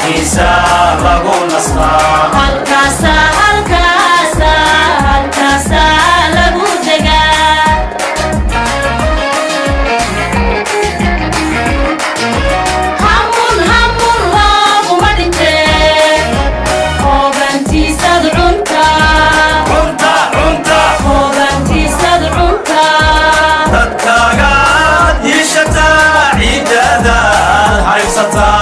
كيسا لغو نصنا هالكاسا لغو دقا همون لغو مدنتي خوبانتي سادعونتا خوبانتي سادعونتا تتاقاد يشتا عيدادا حيصتا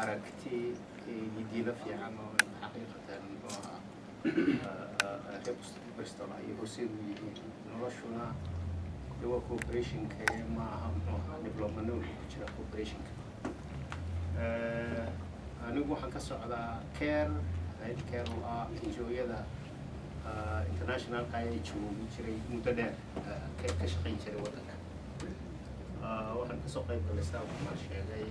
aragti diina fiican oo xaqiiqatan Bristol ay horseed u yihiin noloshuna waa cooperationka ma aha development ku jira cooperationka anigu waxaan ka socdaa care oo ah NGO-yada international ay joogi jiray muddo dheer ka shaqayn jiray wadanka waxaan ka soo qayb galay saa waxaan sheegay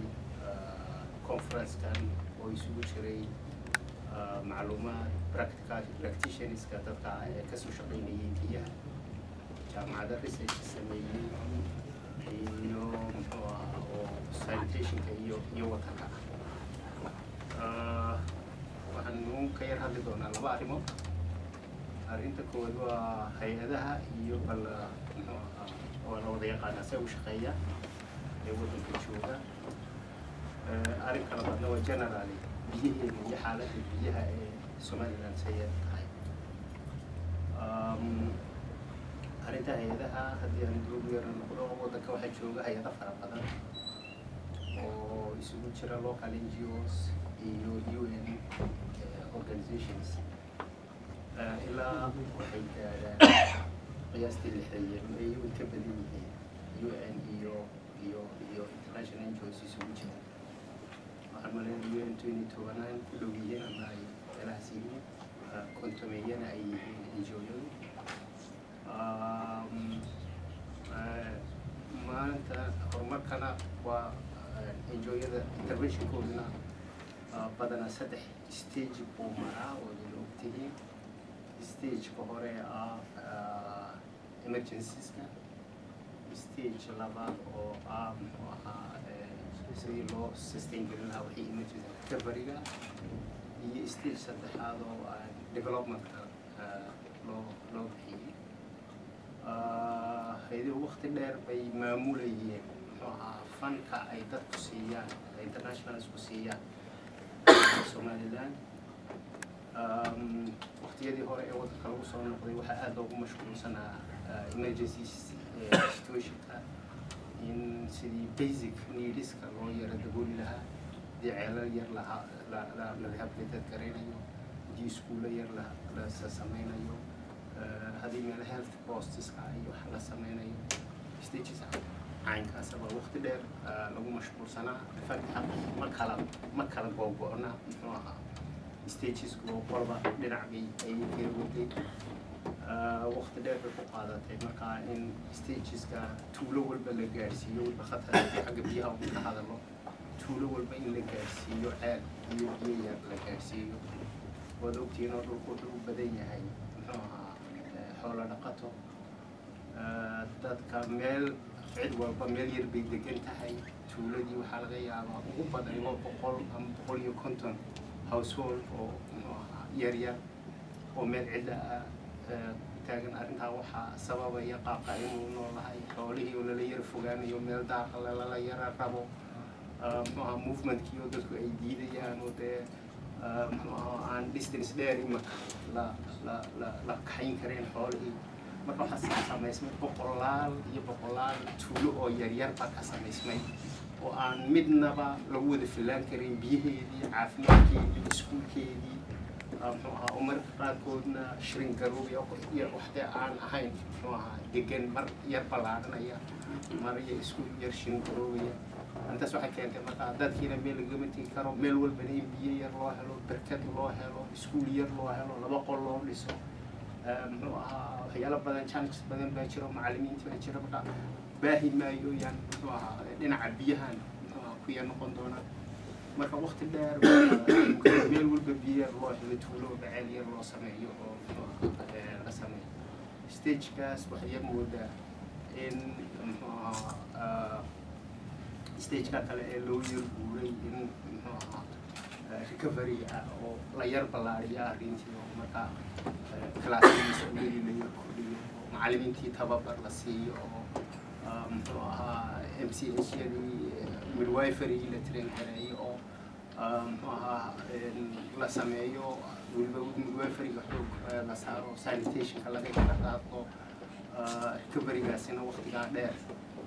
conference kan oo isugu jiray macluumaad practitioners ka dadka ay ka soo shaqaynayeen biyaha jaamacadda research sameeyay iyo sanitation iyo wadanka waxaan ka yar hadli doonaa laba arrimood arrinta koowaad waa hay-adaha iyo bal oo la wada yaqaana si u shaqeeya ee wadanka jooga arrin kala badna waa generally biyaheena iyo xaaladda biyaha ee Somaliland sayay tahay arrinta hay-adaha haddii aan dib ugu yeerno wadanka waxaa jooga hay-ada fara badan oo isugu jira local NGOs iyo UN organizations ilaa waxay gaadhaan qiyaastii 60 ay ka badan yihiin UN iyo international NGOs isugu jira waxaan UN 2029 ku dhow yihiin ama ay ilaahsiiyeen kontomeeyana ay yihiin NGO-yadu maanta horumarkana waa NGO-yada intervention-kooduna badanaa 3 stage buu maraa oo la ogtihiin stage-ka hore ah emergencies-ka stage labaad oo ah muxuu ahaa sidii loo sustain garin lahaa wixii emergency recovery-ga iyo stage saddexaad oo development-ka loo bixiyey hay'aduhu waqti dheer bay maamulayeen muxuu ahaa fanka ay dadku siiyaan internationals ku siiyaan Somaliland waqtiyadii hore ee wadanka lagu soo noqday waxaa aad loogu mashquulsanaa emergency situation-ka in sidii basic needs-ka loo yara dabooli lahaa dii ceelal yar la rehabilitate garaynayo dii iskuulo yar la samaynayo haddii meel health posts-ka iyo wax la samaynayo stages caynkaas baa waqti dheer lagu mashquulsanaa farqa ma kala googo'na muxuu ahaa stages-ku qolba dhinac bay ay kala waday waqti dheer bay ku qaadatay markaa in stages-ka tuulo walba la gaarsiiyo walba khatar xagga biyaha uu ka hadalo tuulo walba in la gaarsiiyo ceel iyo biyo yar la gaarsiiyo waad ogtihiin oo dhulku u badan yahay muxuu ahaa xoolo dhaqato dadka meel cid walba meel yar bay degan tahay tuuladii waxaa laga yaabaa ugu badan 100 ama 150 household oo yar oo meel cid taagan arrintaa waxaa sababaya qaabka inuu noolahay xoolihii oo lala yar fogaanayo meel daaqa lala yara rabo movement-kii oo dadku ay diidayaan oo dee aan distance dheer imaka la kaxayn kareen xoolihii marka waxaa samaysmay boqolaal tuulo oo yaryar baa ka samaysmay oo aan midnaba lagu wada filaan karin biyaheedii caafimaadkeedii iskuulkeedii muxuu ahaa oo marka qaarkoodna shirin garoob iyo waxdee aan ahayn muxuu ahaa degan mar yar ballaaranaya mar iyo isku yar shirin garoobaya intaas waxay keentay markaa dadkiina meel lagama tegi karo meel walbana in biyo yar loo helo barkad loo helo iskuul yar loo helo 2 qol loo dhiso muxuu ahaa waxyaalo badan challenges badan baa jiro macallimiinta baa jiro markaa baahi maayo yaan muxuu ahaa dhinaca biyahan ku yar noqon doona marka waqti dheer meel walba biyo loo koox la tuulo baceel yar loo sameeyo oo la sameeyo stagekaas waxay moodaa in muxuu ahaa stageka kale ee loo yar guuray in muxuu ahaa recovery oo la yar ballaariya arrintii oo markaa classroom iskuuladii la yar kordhiyo macallimiintii tababar la siiyo oo muxuu ahaa MCH-yadii midwifery la train gareeyo oo muxuu ahaa la sameeyo weliba midwiferyga xoog la saaro sanitationka laga kala qaado recoverygaasina waqtigaa dheer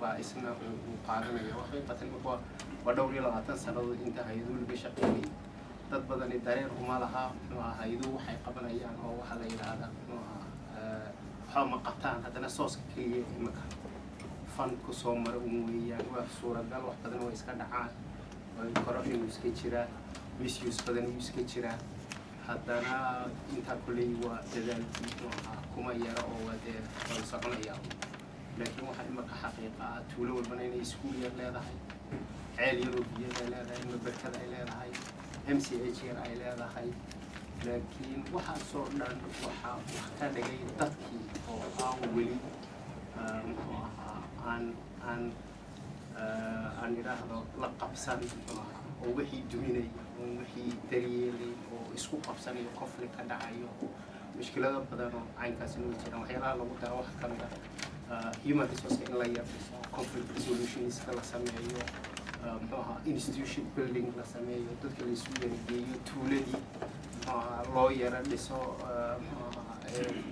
baa isna uu qaadanaya xaqiiqatan waa dhowr iyo 20 sanadood inta hay'aduhu laga shaqeeyay dad badani dareen uma laha muxuu ahaa hay'aduhu waxay qabanayaan oo waxa la yiraahdaa muxuu ahaa waxa ma qabtaan haddana sooska kaliya imika fan ku soo mara weeyaan waa suuragal wax badan oo iska dhacaan corruption iska jira misuse badan iska jira haddana inta kulay waa dadaalkii kuma yara oo wada soconaya laakiin waxa imika xaqiiqa tuulo walbana inay iskuul yar leedahay ceel yar oo biyo leedahay mabarkada ay leedahay MCH yar ay leedahay laakiin waxa soo dhan waxa wax ka dhigay dadkii oo aan weli muxuu ahaa aan yiraahdo la qabsan oo wixii duminay oo wixii daryeelay oo isku qabsanayo conflict ka dhacayo mushkilada badan oo aynkaas inuu jiraan waxyaalaha lagu daro wax ka mid ah human resource in la yardiso conflict resolutions la sameeyo muxuu ahaa institution building la sameeyo dadka la isu yeeyo tuuladii muxuu ahaa loo yara dhiso muxuu ahaa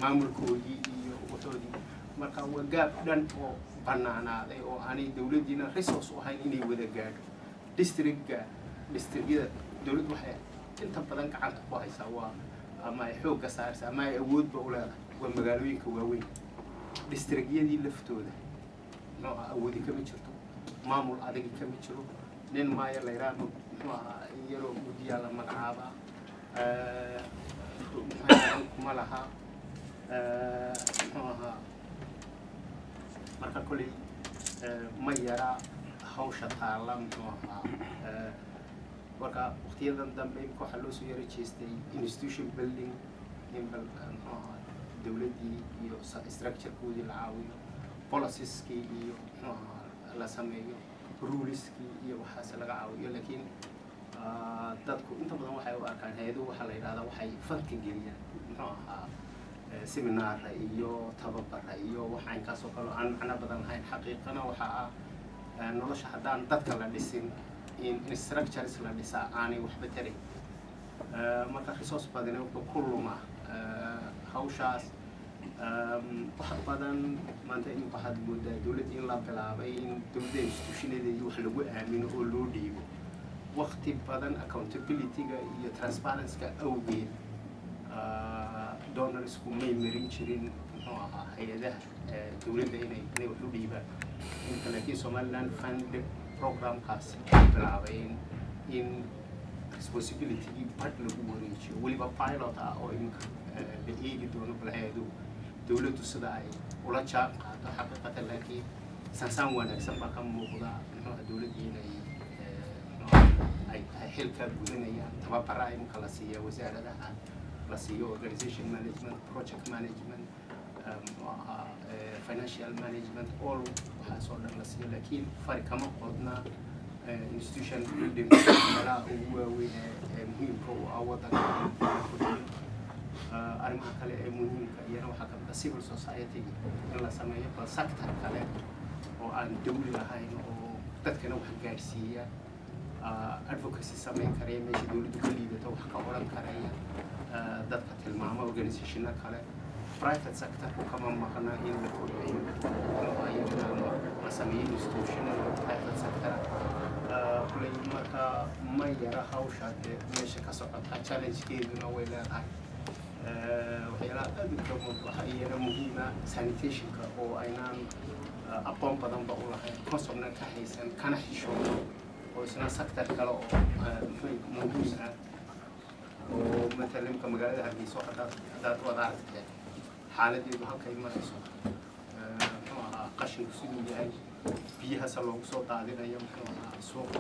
maamulkoodii iyo waxoodii marka waa gaab dhan oo banaanaaday oo aanay dawladdiina resource u ahayn inay wada gaadho districtyada dawladdu waxay inta badan gacanta ku haysaa waa ama ay xoogga saaraysaa ama ay awoodba u leedahay waa magaalooyinka waaweyn districtyadii laftooda nooca awoodi kama jirto maamul adagi kama jiro nin maaya la yiraahdo muxuu ahaa yaroo guddiyaa la magacaabaa kuma laha muxuu ahaa marka kulay ma yara hawsha taala muxuu ahaa marka waqtiyadan dambe waxa loo soo yara jeestay institution building in muxuu ahaa dawladdii iyo structure-koodii la caawiyo policieski iyo muxuu ahaa la sameeyo ruleski iyo waxaas laga caawiyo laakiin dadku inta badan waxay u arkaan hay'aduhu waxa la yiraahdaa waxay fanka geliyaan muxuu ahaa seminar iyo tababara iyo waxa inkaas oo kale aan macna badan lahayn xaqiiqana waxa nolosha haddaan dadka la dhisin in structures la dhisaa aanay waxba tarin marka resource badan oo ku luma hawshaas wax badan maanta in waxaad moodaa dawladda in la bilaabay in dawladda institutionadeedii wax lagu aamino oo loo dhiibo waqti badan accountability-ga iyo transparency-ga awgeed donorsku may marin jirin muxuu ahaa hay-adaha dawladda inay wax u dhiibaan inta laakiin Somaliland Fund programkaas bilaabay in responsibility-gii part lagu wareejiyo weliba pilot ah oo imika la eegi doono balheedu dawladdu sida ay ula jaan qaado xaqiiqatan laakiin sansaan wanaagsan baa ka muuqda muxuu ahaa dawladda inay ay xilka gudanayaan tababara imika la siiya wasaaradaha la siiyo organization management project management financial management all waxaas oo dhan la siiyo laakiin fari kama qodna institution building meelaha ugu waaweyn ee muhiimka u ah waddanka arrimaha kale ee muhiimka iyana waxaa ka mid ah civil society in la sameeyo bal sector kale oo aan dawli lahayn oo dadkana wax gaadhsiiya advocacy samayn karaya meesha dawladdu ka liidato wax ka odhan karaya dadka tilmaama organizationna kale private sector kama maqna in la kordhiyo la sameeyo institutional private sector kulay marka ma yara hawsha meesha ka socota challenge-keeduna way leedahay waxyaalaha aad u kama waxa iyana muhiima sanitation-ka oo aynaan aqoon badanba u lahayn consobna ka haysan kana xishoono oo isna sector kale oo muhiim ah oo مثلا كمجال هذه سوق هذا وضعت حالة دي بهالكي ما تسوق قشن سيدو جاي فيها سلوك صوت عادنا يوم سوق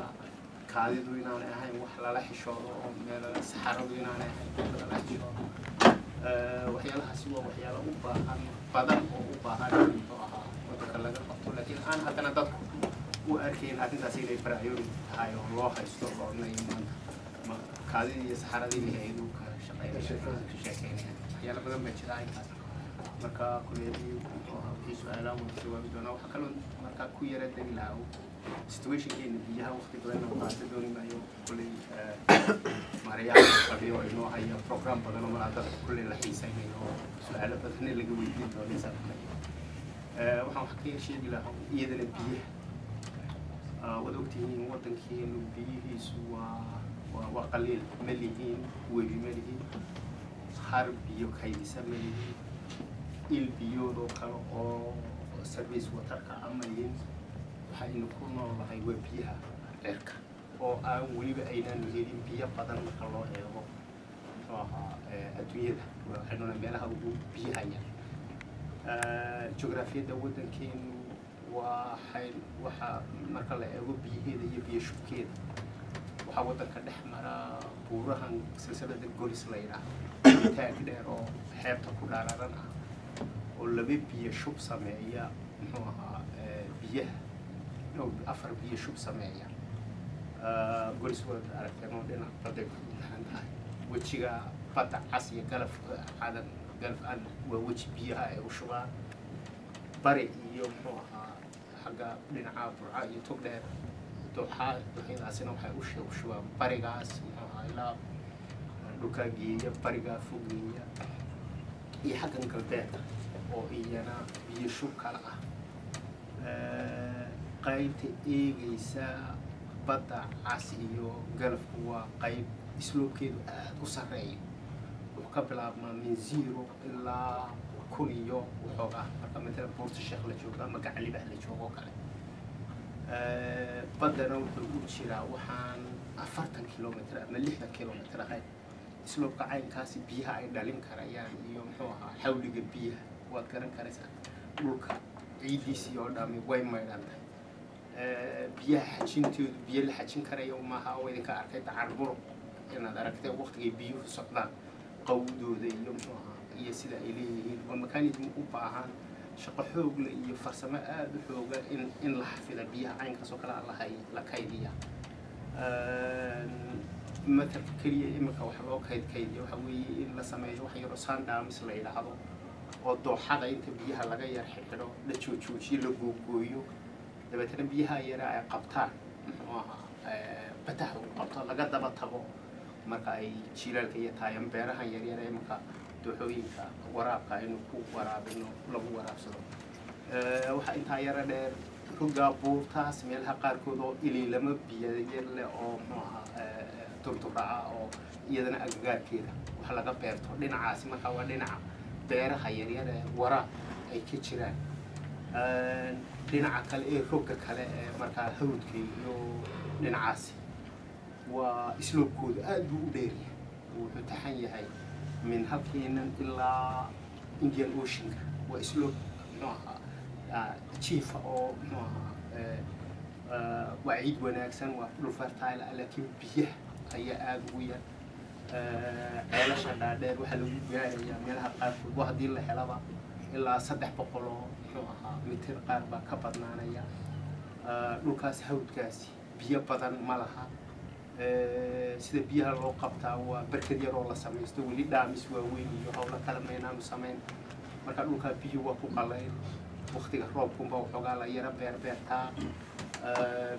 كادي دوينا أنا هاي وحلا لا حشور من السحر دوينا أنا laajiyo waxyaalahaasi waa waxyaalo u baahan badan oo u baahan inuu ahaa waddanka laga qabto laakiin aan haddana dadku u arkayn arrintaas inay priority tahay oo loo haysto loodnay maanta kaadidii iyo saxaradii lahayd uu ka sheekeynaya waxyaalo badan baa jira intaas marka kuleedii wixii su-aalaha wada jawaabi doonaa waxaa kaloo markaa ku yara degi lahaa situationkeena biyaha waqti badan oo qaata dooni maayo kulley maarayaal fadhiyo oo inoo haya program badan oo malaa dadka kulley la xiisaynayo oo su-aalo badanna laga weydiin doono isaaqnay waxaan wax ka yar sheegi lahaa iyadana biyaha wad ogtihiin waddankeenu biyihiisu waa qaliil ma lihiin webi ma lihiin har biyo kaydisa ma lihiin il biyoodoo kale oo service waterka ama lihiin waxaynu ku noolahay waa biyaha cirka oo aan weliba aynaanu helin biyo badan marka loo eego muxuu ahaa adduunyada waxaynuna meelaha ugu biyaha yar jugrafiyadda waddankeenu waxaa marka la eego biyaheeda iyo biyo shubkeeda waxaa waddanka dhex mara buurahan silsilada golis la yidhaahdo taag dheer oo xeebta ku dhaararan ah oo laba biyo shub sameeya muxuu ahaa biyaha afar biyo shub sameeya golis waad aragteen oo dhinac badday ku dahan tahay wejiga badda cas iyo galaf cadan galaf aan waa weji biyaha ay u shubaan bari iyo muxuu ahaa xagga dhinaca burca iyo tog dheer duxyadaasina waxay u shubaan barigaas muxuu ahaa ilaa dhulkaa geeya barigaa fogeeya iyo xaggan galbeedka oo iyana biyo shub kale ah qaybta eegaysa badda cas iyo galafku waa qayb isloobkeedu aad u sarreeya wuxuu ka bilaabmaa min 0 ilaa 1000 iyo waxoogaa marka matala buurta sheekh la joogo ama gacalibah la joogo oo kale baddana wuxuu u jiraa waxaan 40 kilomitr ama 60 kilomitr ahayd isloobka caynkaasi biyaha ay dhalin karayaan iyo muxuu ahaa xawliga biyaha waad garan karaysaa dhulka ciidiisii oo dhami way maydhantahay biyaha xajintoodu biyo la xajin karayo maaha oo idinka arkay tacarburo inaad aragtay waqtigay biyuhu socdaan qawdooda iyo muxuu ahaa iyo sida ay leeyihiin waa mekanism u baahan shaqo xoog leh iyo farsamo aad u xooga in la xafida biyaha caynkaas oo kale la kaydiya matalka keliya iminka wax loo kaydkaydiya waxa weeye in la sameeyo wax yaroo sandamis la yidhaahdo oo dooxada inta biyaha laga yar xidho la joojoojiyo la googooyo dabeetana biyaha yara ay qabtaan muxuu ahaa bataha u qabto laga daba tago marka ay jiilaalka iyo taayan beerahan yaryar ee marka dooxooyinka waraabka aynu ku waraabino lagu waraabsado waxaa intaa yara dheer rogaa buurtaas meelaha qaarkood oo iliilama biyo yar leh oo muxuu ahaa durduraca oo iyadana agagaarkeeda wax laga beerto dhinacaasi marka waa dhinaca beeraha yaryar ee waraab ay ka jiraan dhinaca kale ee roga kale ee markaa hawdka iyo dhinacaasi waa isloobkooda aad buu u dheeryahay wuxuu taxan yahay min halkeenan ilaa Indian Oceanka waa isloob muxuu ahaa jiifa oo muxuu ahaa waa ciid wanaagsan waa dhul fertile laakiin biyaha ayaa aad ugu yar ceelasha dhaadheer waxaa lagu gaarayaa meelaha qaarkood waa haddii la helaba ilaa 300 oo muxuu ahaa mitir qaar baa ka badnaanaya dhulkaas hawdkaasi biyo badan ma laha sida biyaha loo qabtaa waa barkad yar oo la samaysto weli dhaamis waaweyn iyo hawlo kale maynaanu samayn marka dhulkaa biyo waa ku qalayl waqtiga roobkunba waxoogaa la yara beertaa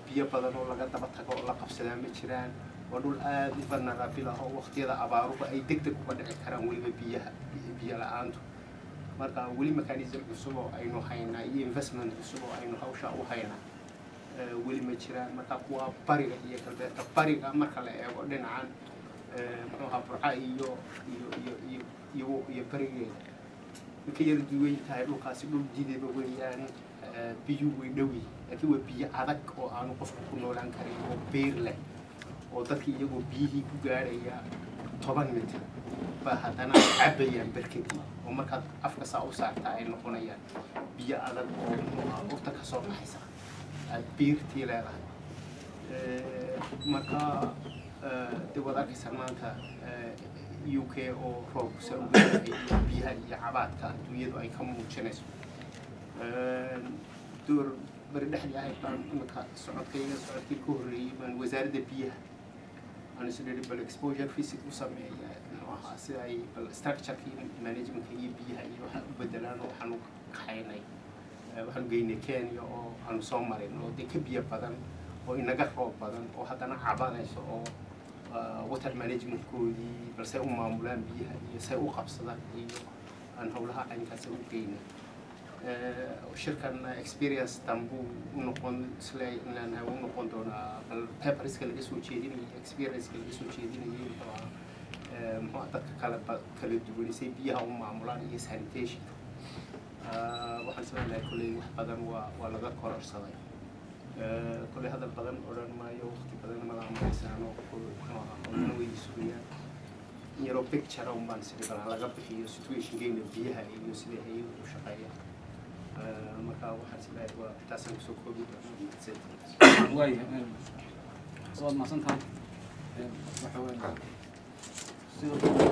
biyo badan oo laga daba tago oo la qabsadaa ma jiraan waa dhul aad u vulnerable ah oo waqtiyada abaaruhu ay degdeg uga dhici karaan weliba biyo la-aantu marka weli mechanism cusub oo aynu haynaa iyo investment cusub oo aynu hawsha u haynaa weli ma jiraan marka kuwa bariga iyo galbeedka bariga marka la eego dhinacan muxuu ahaa burca iyo barigeeda ka yar duwan tahay dhulkaasi dhul jideba weeyaan biyo way dhowi laakiin waa biyo adag oo aanu qofku ku noolaan karin oo beer leh oo dadka iyagoo biyihii ku gaaraya 10 mitir baa haddana cabayaan barkadii oo markaad afka saa u saartaa ay noqonayaan biyo adag oo urta ka soo baxaysa aad biirtii leedahay marka dib wada arkaysa maanta UK oo roobku sare u leeyahay biyaha iyo cabaadka adduunyadu ay ka muujinayso door bari dhexdii ahayd baan imika socodkii ka horreeyey baan wasaaradda biyaha aan isu dhiri bal exposure visit u sameeya nooca sida ay bal structure-kii managementka iyo biyaha iyo waxa u bedelaan oo waxaan u kaxaynay waxaan geynay Kenya oo aan soo marin oo ka biyo badan oo inaga roob badan oo haddana cabanayso oo water management-koodii balse u maamulaan biyaha iyo say u qabsadaan iyo aan howlaha caynkaas u geynay shirkan experience dambu u noqon isleeyahay u noqon doonaa bal paperska laga soo jeedinayay experience laga soo jeedinayay muxuu dadka kala duwanisay biyaha u maamulaan iyo sanitation waxaan isleeyahay kulley wax badan waa laga kororsaday كل هذا البدن أوران ما يوقف بدن ما لهم إنسان وقلنا ويسويا يرو picture أو ما نسيب بدن على قبل هي situation جين بيها يوسف هي وشقية ما كان واحد سبعة وتاسم سكوب واي صوت ما صنتها وحول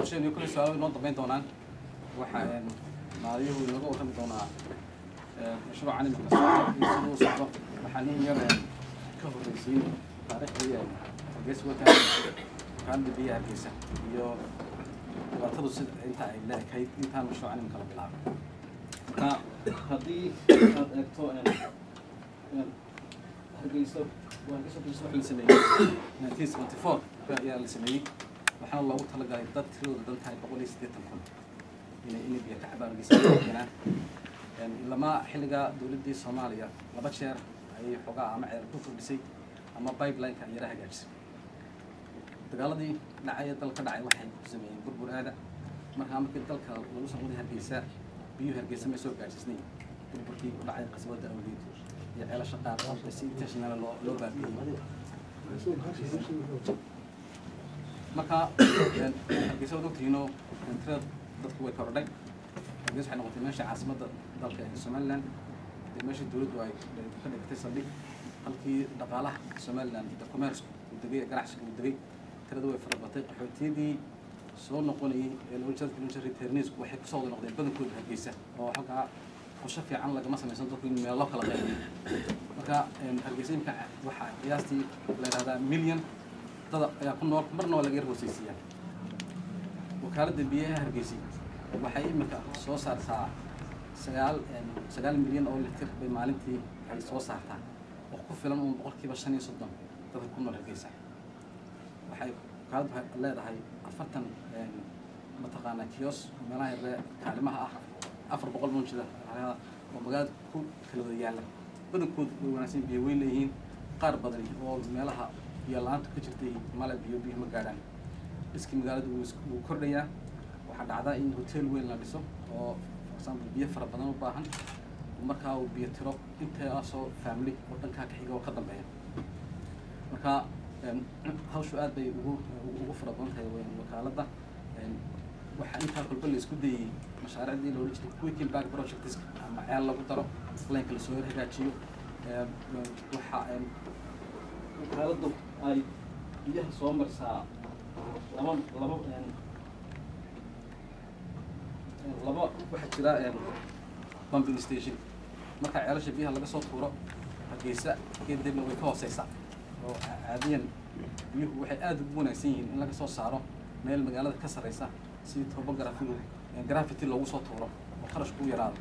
شيء يكون سؤال نقطة بين دونان وحين ما يهو يلقوا كم دونا مشروع عن المكسر يسوي صعبة وحنين يرى كفر الزين تاريخ بيا جس وكان كان بيا كيسة يو وتدرس أنت إلا كي أنت مشروع عن المكسر بالعرب هذه أكتو هرجيسو وهرجيسو بيسوي السنة 1974 يا السنة وحنا الله وتلقى ضد كيلو ضد هاي بقولي 6 كم إني بيتعب هرجيسو كنا يعني لما حلقة دولتي الصومالية لبشر أي حقا مع الكفر بسي أما بايب لاين كان يراها جالس تقالدي نعية تلك نعية واحد زمين بربر هذا مرها ممكن تلك لو سموني هرجيسة بيو هرجيسة ما يسوي جالس سنين بربر كي نعية قصوى الأوليد يعني على شقاء بس تشينا لو بابي مرها هرجيسة دوتينو انترد ضد كوردك جزء حنا قلت ماشي عاصمة ضلك سومالان ماشي الدولة واي خلي اتصل بي halkii dhaqaalaha Soomaaliland commerce wadagay ganacsiga wadagay tirada way farabatay qaxootiydii soo noqonayay ee loo jeedo returnees waxay ku soo noqdeen badankooda Hargeysa oo xaqa qorshe fiican laga samaysan dadku in meel kala qeybin marka Hargeysa imka waxa qiyaastii la yiraahdaa milyan dad ayaa ku nool marna waa laga hoosaysiyaa wakaaladda biyaha Hargeysa waxay imika soo saartaa 9 milyan oo litir bay maalintii ay soo saartaa وقف فلان وبقولكيبا 5 dadka ku nool Hargeysa waxay qaad leedahay afartan mataqaana kiyos meelaha yar kaalimaha ah 400 munjida oo magaalada ku kala wada yaala badankood way wanaagsan biyo weyn leeyihiin qaar badan oo meelaha biyo la'aanta ka jirtay mala biyo ma gaadhaan iski magaalada uu kordhaya waxa dhacda in hotel weyn la dhiso oo example biyo fara badan u baahan markaa uu biyo tiro inta asoo family oo dhanka ka xiga oo ka dambeeya marka hawshu aad bay ugu fara badan tahay wakaaladda waxa inta kulba la isku dayay mashaariicdii loo dhigay quick impact projects ama ceel lagu daro leenka la soo hagaajiyo waxa wakaaladdu ay biyaha soo marsaa laba waxa jira pumping station marka ceelasha biyaha laga soo tuuro Hargeysa kadibna way ka hooseysaa oo caadiyan biyuhu waxay aad ugu wanaagsan yihiin in laga soo saaro meel magaalada ka sareysa si topography loogu soo tuuro oo kharash ku yaraado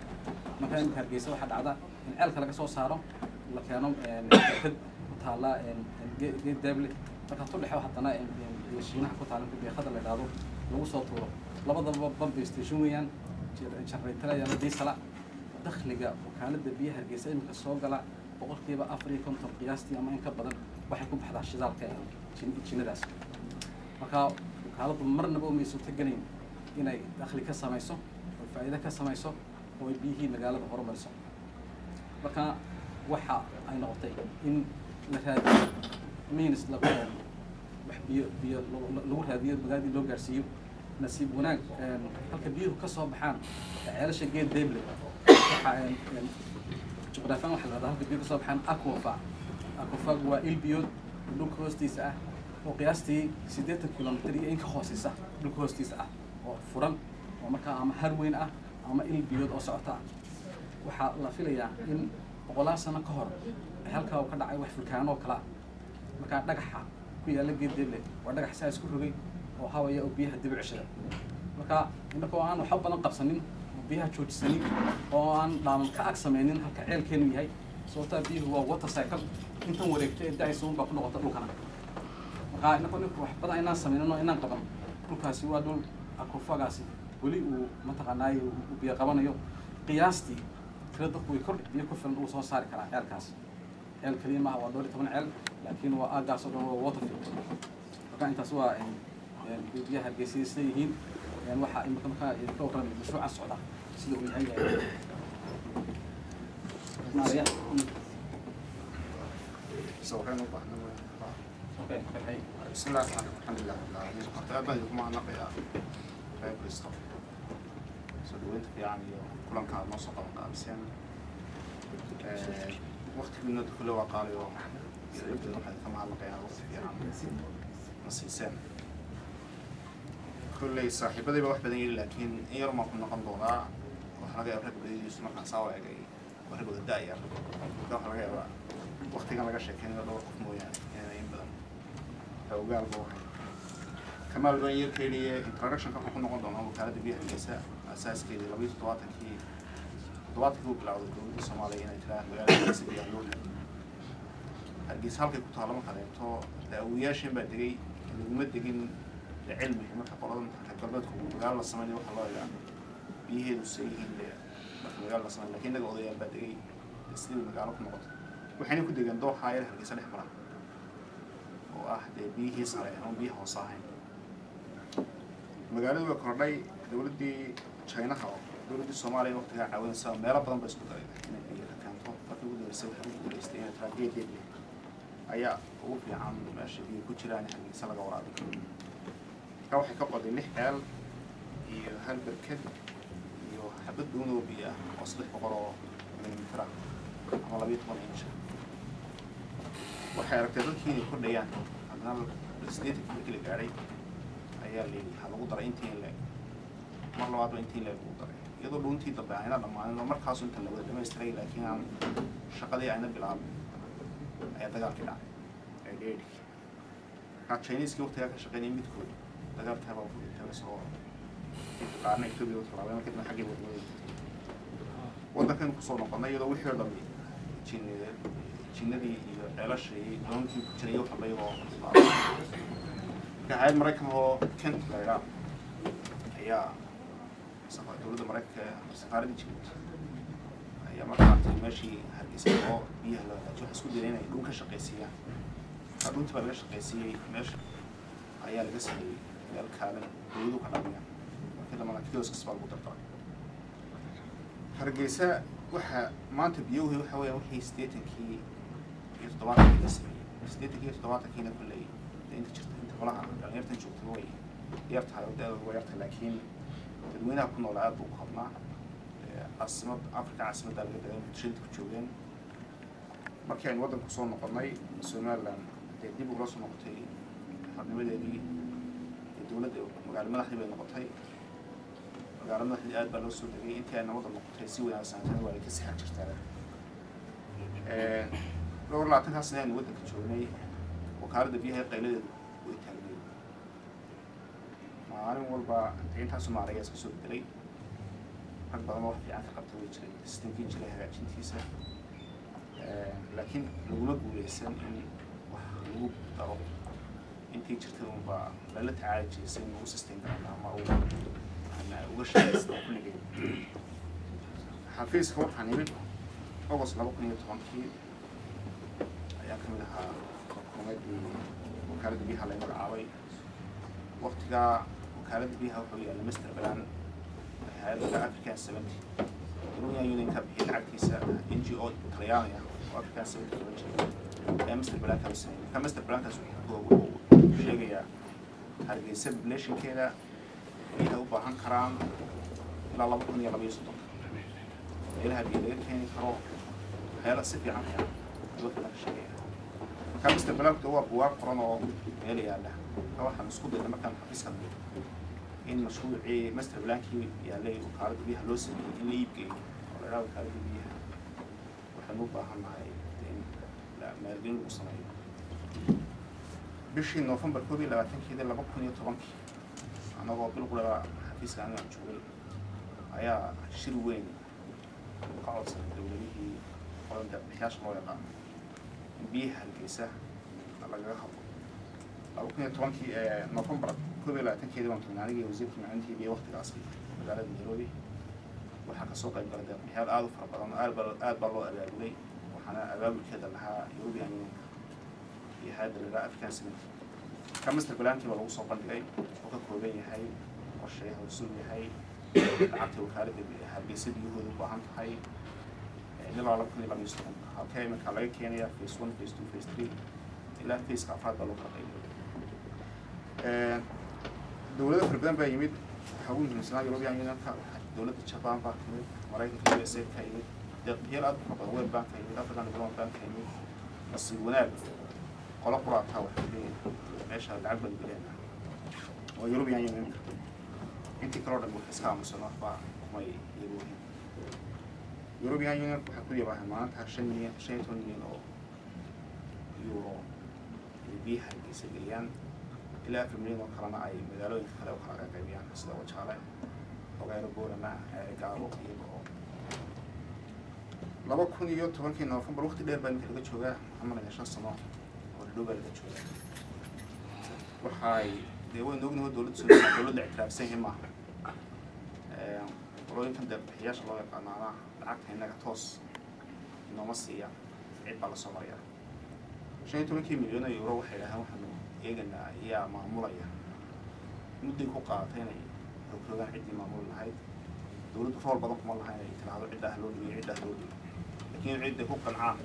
marka in Hargeysa waxa dhacda in ceelka laga soo saaro la keeno xirfad taala geed dable marka tu dhaxo hadana shiinaha ku taalan biyaha la dhaado lagu soo tuuro labadaba pumping station weeyaan generator ayaa la diisala dakhliga wakaaladda biyaha Hargeysa imika soo gala boqolkiiba 450 qiyaastii ama in ka badan waxay ku baxdaa shidaalka jinadaas marka wakaaladdu marnaba uma isu taganayn inay dakhli ka samayso oo faa'iido ka samayso oo biyihii magaalada horumariso marka waxa ay noqotay in la raadiyo means la qoro wax biyo lagu raadiyo magaalada loo gaarsiiyo nasiib wanaag halka biyuhu ka soo baxaan ceelasha geed deeble جغرافيا واحد هذا البيوت صباحا أكوفا هو البيوت لوك هوستيسا وقياستي 6 كيلومتر إنك خاصة dhulka hoostiisa ah oo furan oo markaa ama har weyn ah ama il biyood oo socota ah waxaa la filayaa in 100 sano ka hor halkaa uu ka dhacay wax fulkaano kala markaa dhagaxa ku yaala geeddeele waa dhagax saa isku rogay oo hawaya oo biyaha dib u ceshada markaa inakoo aan waxba badan qabsanin biyaha joojisanin oo aan dhaaman ka ag samaynin halka ceelkeenu yahay sababtaa biyuhu waa water cycle intan wareegto ee dacaysa unbaa ku noqota dhulkana markaa inakoo ninku wax badan inaan samaynin oo inaan qaban dhulkaasi waa dhul akufagaasi weli uu mataqaanaayo uu biyo qabanayo qiyaastii tira dadku way kordhi biyo ku filan uu soo saari karaa ceelkaas ceel kaliya maaha waa 12 ceel laakiin waa aagaas oo dhan waa water field markaa intaas waa biyaha Hargeysa sida yihiin waxaa imika markaa ka warramay mashruuca socda sida uu yahay سوحين وبحنا بسم الله الرحمن الرحيم الحمد لله رب العالمين قرطبة يكون نقيا في بريستول سدوينت يعني كلهم كانوا نص طبقة أمسين وقت كنا دخلوا وقالوا يريدون واحد كمان نقيا وقت يعني نصيصين كل صاحب بدي بروح بدي لكن يوم ما كنا قنضونا وحنا جاي بدي يسمع عن سوا جاي وحنا بدي داير ده حنا جاي وقت كان لقى شيء كان يدور قف مويان يعني ينبضن أو قال بوحي كمال غير كلي introduction كان كنا قنضونا وكالة بيها الجساء أساس كذي لبيت طواتك هو بلاود الدولة الصومالية نتلاقى ويا الناس اللي يعملونها الجساء كي كنت على مقالة تو وياشين بدري المدقين علمي marka qoladan galbeedku magaalo la sameeyo waxa loo yiraahdo biyaheedu sayeen magaalo la sameeyo laakiin naga odayaal baa degay sidii magaalo ku noqotay waxayna ku degan doox hayr Hargeysa dhex mara oo ah biyihii sare oo biyo hoos ahayn magaaladu waa kordhay dawladii China dawladii Soomaaliya waqtiga caawinaysa meelo badan bay isku daray inay biyo ka keento markii ugu dambeysay waxa ugu guuleystay inay tragedy ayaa ugu fiican meesha biyo ku jiraan Hargeysa laga waraabi karo waxay ka qoday 6 ceel iyo hal barkad iyo xabad doon oo biyo oo 300 milimir ama 12 inch waxay aragtay dadkii ku dhayaan hadana president kii gaaray ayaa leeyahay lagu daray intii leeg mar labaad intii leeg lagu daray iyadoo dhuntii dambe ayna dhamaanay markaas inta la wada dhamaystiray laakiin aan shaqadii ayna bilaabin ayaa dagaalkii dhacay ay dheedhi ka Chinese waqtiga ka shaqeynay midkood dagaalka haba u dhintay soo qaarna Ethiopia oo talaabay kadib xagee wadankan ku soo noqonay iyadoo wixii dhamay Chinadii iyo ceelashii doonkii ku jiray waxa bay oo ka hay'ad Mareykan oo Kent laga ayaa dowladda Mareykanka safaaradda Djibouti ayaa markaa meeshii Hargeysa oo biyaha la waxa isku direynay dhulka shaqeysiya hadunta baa laga shaqeysiyay meesha ayaa laga sameeyay الكالن بيدو كلاميا كده ما نكتوس كسبان بطرطا هرجيسا وح ما أنت بيوه وحوي وحي ستيتن كي يتطوعك كده سمي ستيتن كي يتطوعك كينا كل أي أنت شفت أنت ولا يعني يرتن شو تروي يرتها وده ويرتها لكن تدوينها كنا ولا عاد وخدنا عاصمة أفريقيا عاصمة دولة تشيل كتشوين ما كان وضع كسون نقطناي سومالا تجيب رأس نقطي هذا مدري دولة مقالة مدحدي بين نقطتي مقالة مدحدي آد بالوسط دقيقة أنت أنا وضع نقطتي سوي على سنتين ولا كسي حاجة ترى لو رلعت لها سنين ودك تشوفني وكارد فيها قليل ويتهلي ما أنا والبا أنت حاسس مع رئيس كسر دلي أكبر ما واحد يعني قبته ويجري ستين جري هذا تيسا لكن لو ما قول إنسان إني وحلو ترى intii jirtay baa la tacaajay si uu sustain karo ama uu uga shaqeysto kulligii xafiiska waxaan yimid August 2010 ayaa kamid ahaa xukuumadii wakaaladda biyaha la magacaabay waqtiga wakaaladda biyaha wuxuu yahay master plan hay'adda African 70 Union Union ka bixiyay lacagtiisa NGO Talyaaniga oo African 70 master plan ka sameeyay master plan kaas wuxuu sheegaya Hargeysa population-keeda inay u baahan karaan ilaa 2020 ilaha biyaha keeni karo hay'ad si fiican dadka la sheegaya ka mr black waa buugaag qoran oo meel yaala waxaan isku dayay markaan xafiiska إن مشروعي مستر بلانكي يعني وكالة بيها لوسن إن يبقى ولا لا وكالة بيها وحنوبة هم هاي لا ما يرجعون الصناعي بشي نوفمبر كوبي لا تنكي ده لبقى كوني طبانكي أنا قابل ولا حفيز أنا شغل أيا شروين قاعد سنة دوليه قلنا ده بحياش الله يقع بيها الجيسة على جهة أو كوني طبانكي نوفمبر كوبي لا تنكي ده ممكن يعني وزيت من عندي بيه وقت العصري مجال نيروبي وحكى سوق الجردة بحال آلف ربنا آل بالله أبي وحنا أباب كده لها يوبي يعني في هذا اللي رأى في كان سنة كم مستر بلانكي ولا وصل بندقي وككوبي هاي والشيء والسوري هاي لعبت وكالة هالبيسد يهود وباهم هاي اللي على كل ما يستخدم هالكلام كلاي كينيا فيس 1 فيس 2 فيس 3 إلى فيس كافات بالله قطعي دولة فربنا بيمد حاول من سنة يوروبي يعني دولة اليابان باكمل مرايك في السيف كايمد هي الأرض هو البنك كايمد أفضل نقولون بنك كايمد بس وناب قلا قرأ تاوح اللي إيش العبد البلاد ويوروبي يعني من أنت كرر المكسكام سنة ما يروحين يوروبي يعني حكوا يبغى معناتها شيء تونين أو يورو بيها الجسديان إلى في المدينة وكرنا أي مدالو يخلو خارج قبيان سلا وشالة وغير بورا ما قالوا يبغوا لما كون يوم طبعا كنا في الوقت ده بين كده شوية عملنا نشاط صناعة والدوبل ده شوية وحاي ده نوجه دولة سوريا دولة الاعتراف سهمة ولو يمكن ده بحياش الله يقنعنا العقد هنا توس إنه مصرية عيب على الصومالية عشان يتم كي مليون يورو وحيلها وحنو يجنا هي معمولة مدة كوكاتين البروجرام عدي معمول هاي دولة فور بدن كمان هاي تلعب عدة هلولي عدة هلولي لكن عدة كوكا عام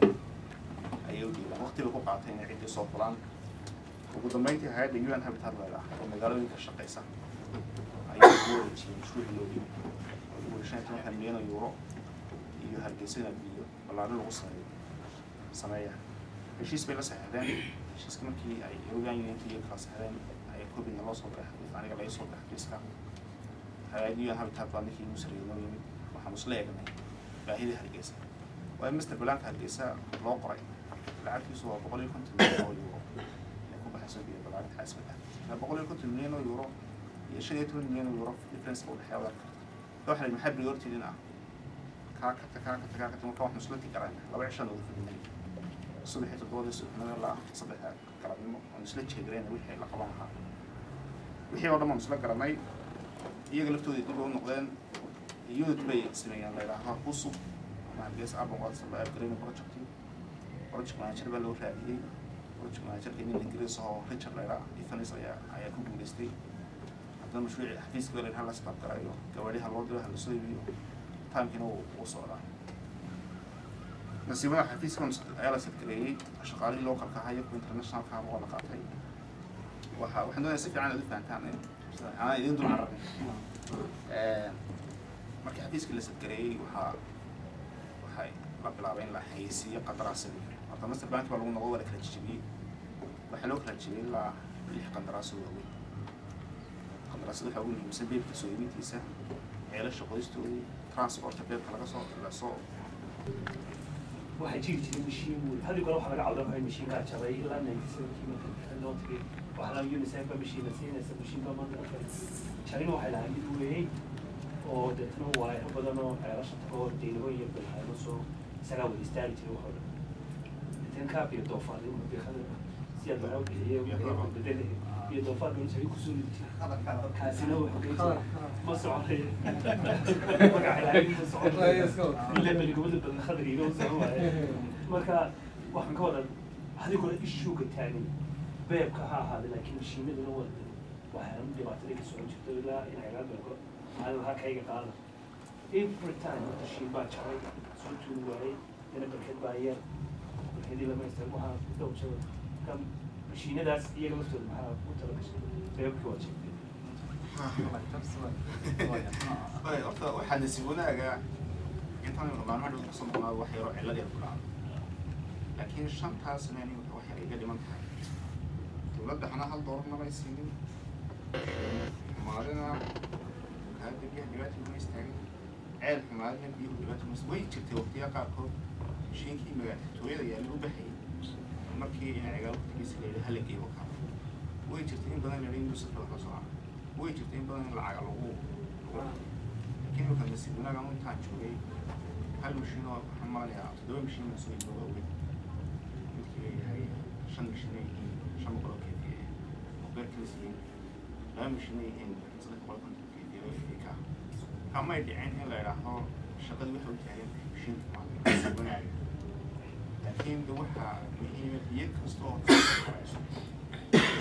أيودي وقت بكوكاتين عدة صوت بلان وقدميتي هاي اليوم هاي بتهرب لا ومقالوا لك الشقيسة أيوة شيء مشروع هلولي وعشان يتم مليون يورو يهرجسنا بيو ولا على الوصل صنايع الشيء سبيل سهلان الشيء كمان كي يروجان ينتهي خلاص هلان كوبي نلا صوت يعني قال يصوت حديثك هذه أهم تبان كي مسري نومي وحمص لا يجمع باهي هالجيسة ومستر بلانك هالجيسة لا قري العاد يسوى بقول لكم 2 يورو يكون بحسب بالعاد حسب ده بقول لكم 2 يورو يشيل 2 يورو ديفرنس أو الحياة لو إحنا المحب يورتي لنا كاكا مكان مسلتي كرامة لو عشان نضيف المني الصبح تطول السبحان الله صبح كرامة ونسلتش هجرين وحي لقبانها وحي ورما مسلك كرامي يقلب تودي تبغى نقدان يونت بي سميان لا راح قصو مع الجيس أبو قاص بقى جرين بروجكت مانجر بلو فادي بروجكت مانجر كمين إنجليز هو ريتشارد لا يفنس يا كوب ليستي هذا مشروع حفيز قال إن هلا سبب كرايو كوالي هالوضع هالسوي بيو تام كانوا وصورة نسيبنا حفيز كون على سكري شغالي لوكال كهاي كونترناشنال كهاي ولا قاطعي وحنا نسيف عن الدفع تاني أنا يدور عربي marka xafiiska la sadgareeyay waxay la bilaabeen la haysiyo qandaraas marka Master Bank waa lagu noqdo wala kala jibiyay waxa loo kala jibiyay la lix qandaraas oo weyn qandaraasada waxa ugu muhiimsan beebka soo iibintiisa ceelasha qodistoodii transport beebka laga soo waxay jirtay mishiin hadii kale waxa laga cawdan in mishiinka jabay ilaa 97 marka loo tagay waxa la UNICEF mishiin siinaysa mishiinka maanta jabin waxa la yidhi weeyay oo dadna waa badan oo ceelasha oo deegaanka bilxaano soo isaga wada istaagi jiray waxa tan ka biyo doofaarka oo biyo si aad baro biyo bedel biyo doofaarka inay ku soo dhigtay kaasina waxa ma soconay magaca ilaahay ma soconay ilaa bilgobada badan khadriga oo soo waayay marka waxaan ka wada hadii kale issue ka taagay beebka ha ahaada laakiin mishiinada wada waxaan dhibaatada ka soo jirtay ilaa in ay raadko هذا هكذا قال every time الشيء باجري صوته وعي أنا بركض باير بركضي لما يستلمها دوم شو كم مشينا داس يجي مفتوح معها وتركش بيبكي وجه waxaan nasiibunaaga intaan barnaamij ku sameeyay wax yar oo cilad yar ku dhacay laakiin shantaas sanaani wax yar iga dhiman tahay dawladda hana hal door ma baysiin حمارنا هذا بيها دلوقتي ما يستعمل عيل حمارنا بيه دلوقتي ما وين جبت وقتها قاكو شيء كي ما تويل يعني لو بحي markii in cigaal waqtigiisa la yidhi halagii oo kale way jirtay in badan in Yusuf la soo way jirtay in badan in lacag lagu laakiin marka nasiibnaaga aan intaan joogay hal mashiin oo xamaaliya todoba mashiin oo soo iiboo weyn midkii yahay shan mashiin shan boqol kii berkeley laba mashiin in saddex boqol kii ka kama dhicin in la yiraahdo shaqadii waxa uu taagan mashiin maaliya لكن دوحة هي يكسر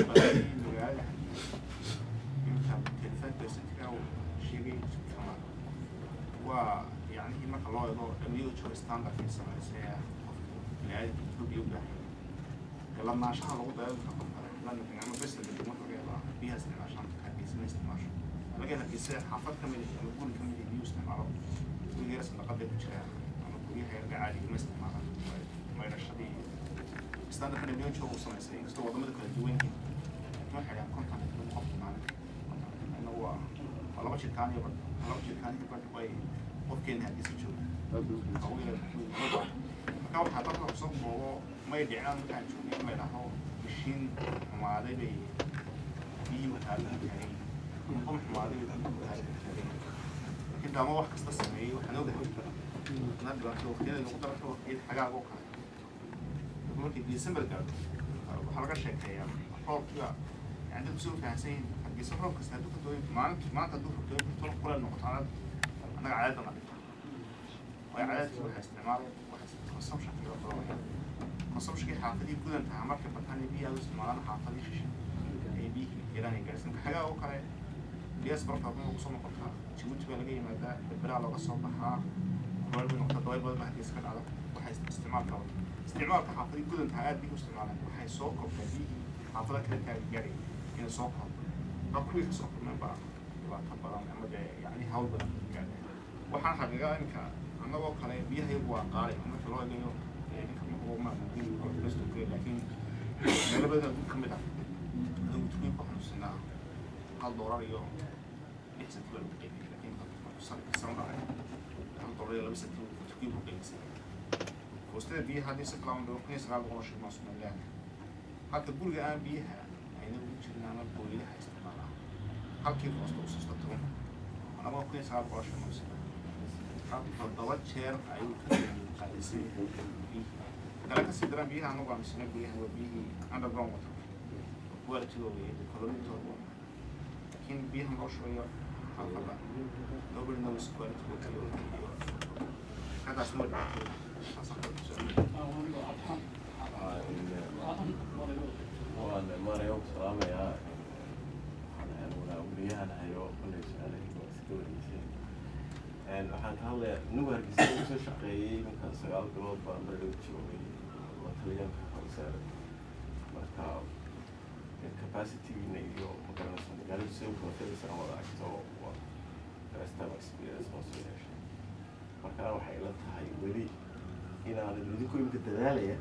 بدأي مجال يمكن تلفات بس كده شيء كمان ويعني هي ما الله يضو الميوتشر ستاندرد في السماء سيا العادي بيوبا لما عشان الوضع ده لأن يعني بس اللي بنقول عليها بيها سنة عشان تكبي سنة استمرار لكن الكيسة حافظ كمل يقول كمل يوست معروف ويجي رسم قبل الشارع أنا بقولها يرجع عادي مستمر ما يرشدي استنى خلينا اليوم شو وصلنا سين استوى ضمن كل الجوين ما حدا كنت أنا بقول معنا إنه هو على وجه الثاني برضه على وجه الثاني برضه باي ممكن هذه الشيء طويلة كاو حتى لو صوب هو ما يدعي أنا كان شو ما يلاحظ مشين وما عليه بيه وتعلم يعني هم ما عليه كده ما واحد استسمعي وحنوده نادي بقى وقتنا النقطة وقت حاجة عقوق ممكن ديسمبر قال حلقة شكلية حروب كذا يعني أنت بسوي في حسين حق سفرة كسر دوك توي ما تدوك توي بتطلع كل النقطات أنا عادة ما وهي عادة كلها استعمار وخصم شكل وطلع خصم شكل حافظي كذا أنت عمرك بتاني بيها واستعمارنا حافظي شيء أي بيه إيراني جالس حاجة عقوق بيس برضه من وصلنا قطعة تقول تبي لقي ماذا بالبلع على الصباح برضه نقطة ضايع برضه ما حد يسكت على وحي استعمار كمان استعمار كحافظي كل انتهاءات بيه واستعمالات وحي سوق وفديه حافظة كده جاري هنا سوق أقوي سوق من بعض وتبرم يعني هاول بدن يعني وحنا حقيقة إنك أنا وقع بيه يبغى قارئ أنا في الوقت إنه كم هو ما ممكن بس تقول لكن أنا بدنا نكمل هذا بتكون بحنا سنة قال دورار يوم يحسن كل البقية لكن صار كسرنا عليه هم طريقة لبست تكيب وقيس وستة بيها هذه سكلام دوقني سكال غرش المصنع لان حتى بقول جان بيها يعني بقول أنا بقول لها استعمالها هل كيف وصلوا استطرون أنا ما بقول سكال غرش المصنع فالضوات شير أيوة قادسي قال كسي درام بيها أنا قام سنة بيها وبيه أنا برام وتر وارتلو بكلون تور لكن بيها غرش ويا فلا نقول إنه سكوت وتلو هذا اسمه ما يوم سلام يا أنا أولياء أنا هيو كل شيء وسكوريسين waxaan ka hadlayaa anigu hargeysa ugu soo shaqeeyay markaan 9 bilood baan bardhow joogay oo talyaanka horseer marka capacity-na iyo magaranaysa magaalada soo kordhaysa aan wada agto waa first time experience oo soo yeeshay marka waxay la tahay weli inaan idinku imka dadaalaya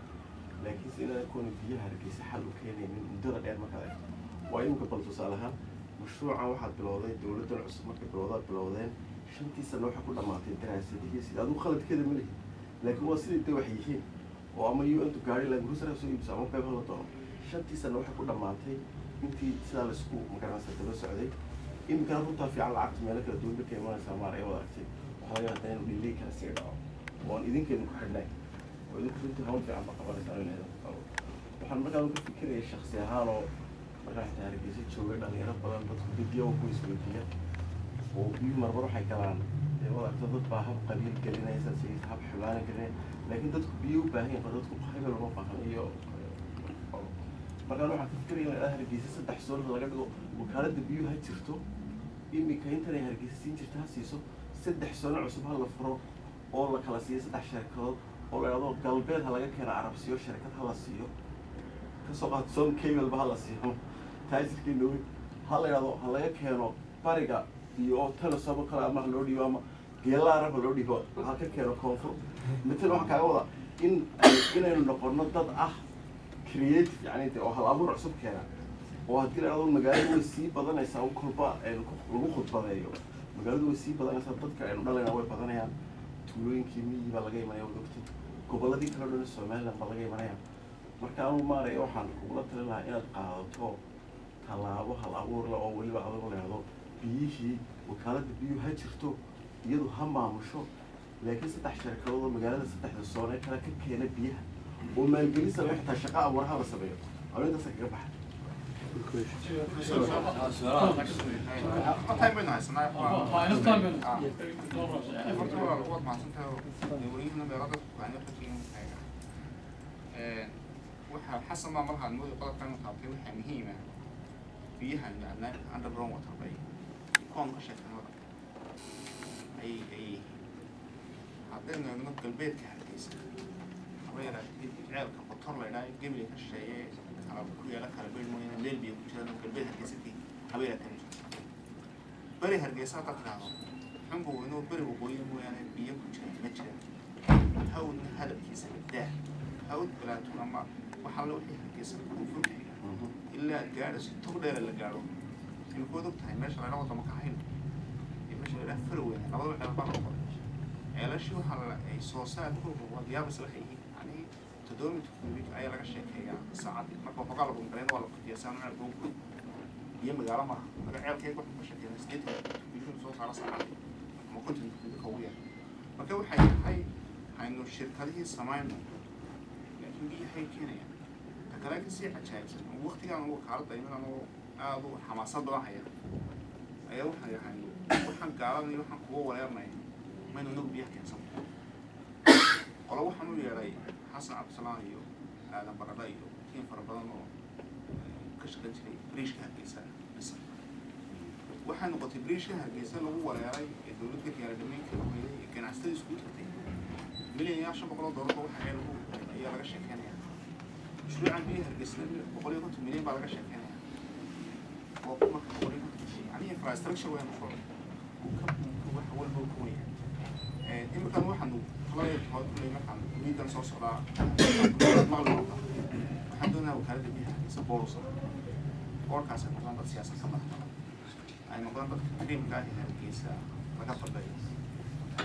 laakiin inaan koon biyaha hargeysa xal u keenaynin muddada dheer marka waa imka bal tusaalahaan mashruucan waxaad bilowday dawladda cusub markay bilowdeen shantii sano waxa ku dhamaatay daraasadii sida adu khaladkeeda ma leeyahay laakiin waa sidii wax yihiin oo ama UN gaari la gurusara soo iibso ama qayb la doono shantii sano waxa ku dhamaatay intii sida la isku magaranaysa daba socday in kan runta fiican lacagta meel kala duwan ka imaanaysa maar ay wada aragtay waxa laga yaabaa inuu dhilay kala sii dhaco oo idinkeenu ku xidhnay oo idinku runtii hawl fiican ba qabanaysa leeyahay waxaan markaa ugu fikirayay shakhsi ahaan oo markaa hargeysa joogay dhalinyaro badan dadku video ku isweydiiya وبيجي مرة روح يكلام وقت ضد بحب قليل كلنا يساسي حب حلوان كلنا لكن ضد بيو باهين فضد قحيل الروفة خليه مرة روح تفكر إن الأهل الجيسس تحصل لقى وكانت بيو هاي تشرتو يمي كاين تاني هالجيسين تشرتها سيسو سد حصل عصب هلا فرو والله كلاسية سد شركات والله يضو قلبين هلا كان عرب سيو شركات هلا سيو كسوقات صون كيمل بهلا سيو تايز كينوي هلا يضو هلا كانوا بارجا iyo talo sabo kala ama loo dhiibo ama geelaara loo dhiibo halka keeno koonfur midna waxa ka wada inaynu noqono dad ah creative yani oo hal abuur cusub keena oo haddii la yidhahdo magaaladu way sii badanaysaa kolba lagu khudbadeeyo magaaladu way sii badanaysaa dadka aynu dhalayna way badanayaan tuulooyinkii miyi baa laga imanaya wadaogtid gobolladii kala dhan Somaliland baa laga imanaya marka anu maaraya waxaan kugula talin lahaa inaad qaadato tallaabo hal abuur leh oo weliba adigu leedo biyihii wakaaladda biyuhu ha jirto iyadu ha maamusho laakiin 3 shirkadood oo magaalada 3 sano kala ka keena biyaha oo maalgelin sameeyo xitaa shaqo abuuraha la sameeyo awooda kaga baxa waxaa xasan baa markaan muddo qodobkan qaabtay waxaa muhiim ah biyaha yacni underground water bay koon ka shaqeynada ay haddana nag galbeedka hargeysa habeera ceelka qotor la ilaa gebiga ka shaqeeyay kala ku yaala kala beer mooyaan meel biyo ku jira galbeed hargeysa habeera kan bari hargeysa ka qaado xambu inuu bari waqooyi mooyaan biyo ku jira ma jira hawdna hadalkiisa daa hawd balaatuna ma waxaa loo hargeysa ku furtay ilaa gaarayso tog dheer la gaaro in ku ogtahay meesha la wada ma ka hayn meesha la farweyn labada dhinac baa loo qoray ceelashu waxa ay soo saar ku wadiyaab islahay yani toddobaad kubik ayaa laga sheekeeyaa saacadii marka xogaa lagu galeen waa la qiyaasan macna ku iyo magaalo ma laga ceelkay ku sheekeeyaa sideed kubik soo saara saacadii ma kunti kubik oo weyn marka waxa yahay aynu shirkadihii samayno laakiin biyahay keenaya kala kasii cajaayibsan waqtigan uu kala dayman oo aad u xamaasad badan haya ayaa waxa yahay waxaan gaaladii waxaan kuwa waleernay ma inuu biyaha keensan qolo waxaan u yeeray xasan cabdisalaam iyo aadan barada iyo tiin fara badan oo ka shaqeyn jiray bariishka hargeysa waxaan noqotay bariishka hargeysa lagu waleeray ee dowladda gaardameynka iyo ganacsatada isku tagtay $1,500,000 waxa ay lagu ayaa laga sheekeynaya مشروع بيه هرجسنا بقولي كنت منين بعد كده شكلها وكم بقولي كنت يعني infrastructure وين مفروض وكم هو البوكوي إما كان واحد خلاص هذا كل مكان ميدان صوص على مغلوط وحدنا وكالة بيها سبورس فوركاست مثلاً بالسياسة كمان يعني مثلاً بالتقريب كان هرجسنا لقطة بيس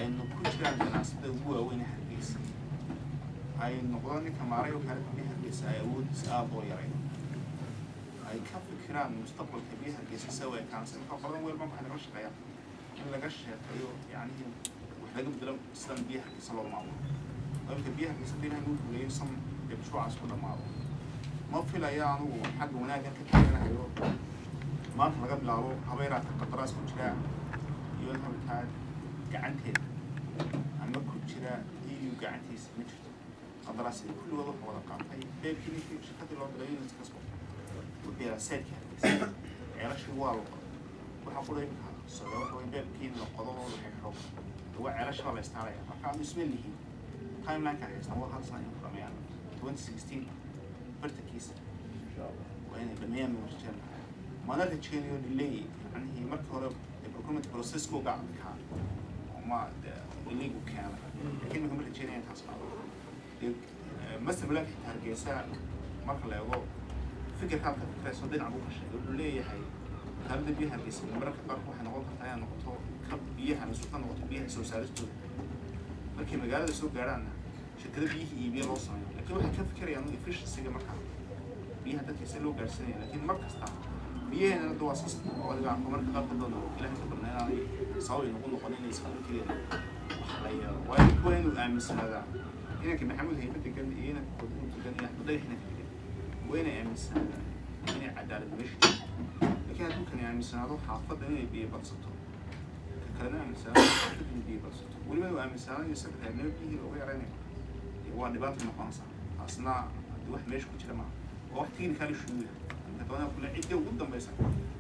إنه كل شيء عندنا ناس هو وين هرجسنا ay noqdaan kamaray oo kala bixiyay awood saabo yaray ay ka fikiraan mustaqbalka biyaha geesiisa way kaansan ka qoran weel ma waxaan ka shaqeeyaa in laga shaqeeyo yani wax laga bedelo islan biyaha geesiisa loo maamulo dadka biyaha geesiisa inay u leeysan mashruucaas ku dhamaado ma filayaa anigu xag wanaagga ka taaganayo maanta laga bilaabo habeeraadka qadaraas ku jira iyo halkaad gacanteeda ama ku jira iyo gacantiisa ma jirto قدراسي كل وضوح ولا قاطعي بيب كني في شركات الوضعية نتكسبه والدراسات كانت علاش الوالو وحقول لك الصلاة وبيب كين القضاء والحكم هو علاش ولا استعارة فكان اسمه اللي هي تايم لاين كان يستوى هذا صانع فرميان 2016 برتكيس وين بنيام من الرجال ما نقدر تشيل اللي يعني هي مركز البروكرمنت بروسيس كو قاعد كان وما اللي كان لكن ما كملت تشيل يعني حصل مثل بلاك هرجيسا marka la eego fikirka ka fikirayso dhinaca uu ka sheegay wuxuu leeyahay halda biyaha hargeysa marka qaar waxay noqon kartaa inay noqoto kab biyaha isugu noqoto biyaha soo saaristooda markay magaalada soo gaaraan shirkada biyaha iibiyo loo sameeyo laakiin waxay ka fikirayaan efficiency-ga marka biyaha dadkiisa loo gaarsiinayo laakiin markasta biyaha dad waa sas oo laga marka qaar doono ilaahay ka barnaamij sawir noqon inay iska fikireen waxa la yiraahdo waa inuu aaminsanaada إنك محمود هي بدك كان إيه إنك كان يحضر إحنا وين يعمل سنة وين عدالة مش لكن هذا كان يعمل سنة هذا حافظ إنه يبي بسطه كان يعمل سنة حافظ إنه يبي بسطه ولما يعمل سنة يسكت هذا نبيه لو غير يعني هو نبات المقاصة أصلا واحد مش كتير ما واحد تين كان شوية كتبنا كل عدة وقدام بيسا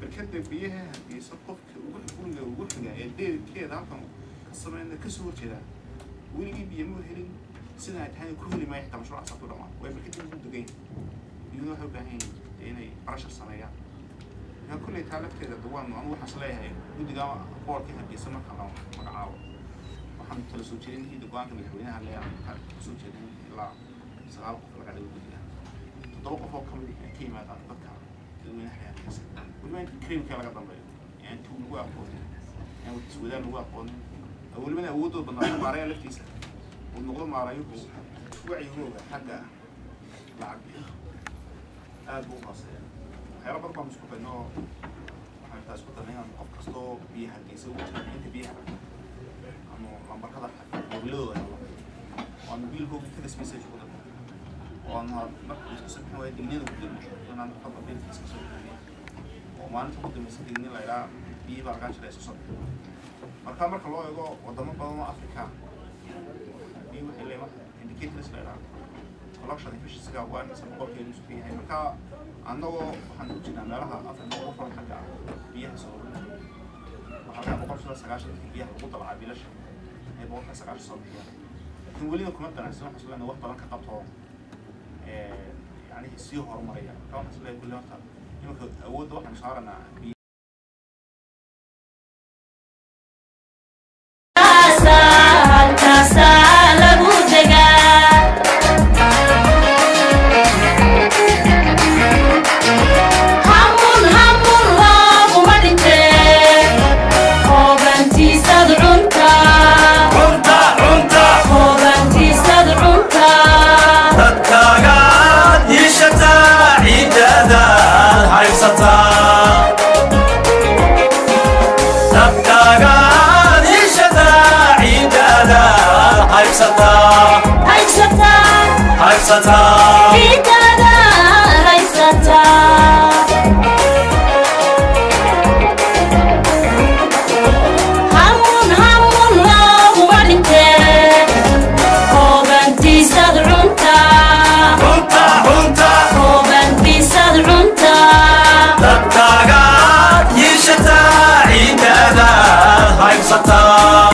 بالكتب بيها بيسقف وقول يدير كذا عفوا قصة إنه كسور كذا واللي بيعمل هلين سنة هاي كل ما يحتاج مشروع أساطير ما ويبكتين كل دقيقة ينوح بهين يعني 10 سنة يعني كل يتعلق كذا دوان أنا وحصلها هاي ودي جام أقوال كذا بيسمى كلام مقعاو وحن تلسوتشين هي دوان كم يحوينها اللي يعني تلسوتشين لا سألق في القعدة ودي تطرق فوق كم كيما تذكر dadweynaha hay'addiisa weliba inta kariimka laga dambeeyo yani intuu lagu aqoonin yani iswadaan lagu aqoonin welibana awoodooda badnaa maaraya laftiisa uu noqdo maarayuhu wacyigooga xagga lacag aad buu hooseeya waxyaalo badan baan isku dayno waxaan taas ku daray inaan qof kastoo biyaha geysa u jira inta biyaha ama lambarkada mobiladooda waa mobilkooga text message ku daro وأنا مركز كسبت هواي دينين وكل أنا أفضل بين كسبت وما أنت قد مسك دينين لا يلا بيبقى كانش ليس صد مركز الله يقول وضمن بدن أفريقيا بيبقى اللي ما indicators لا يلا collection فيش سجى وان سبقوا في المسؤولين هاي مركز عنده هنوجد أن لها أفريقيا وفرن حاجة بيها صور وحاجة بقول شو سجاش بيها بقول عبيلش هي بقول سجاش صور بيها لكن ولينا كمان تناسون حصل لنا وقت بلانك قبضه يعني السيو هرمرية كمان حصل لي كل وقت يمكن أود واحد شعرنا Satan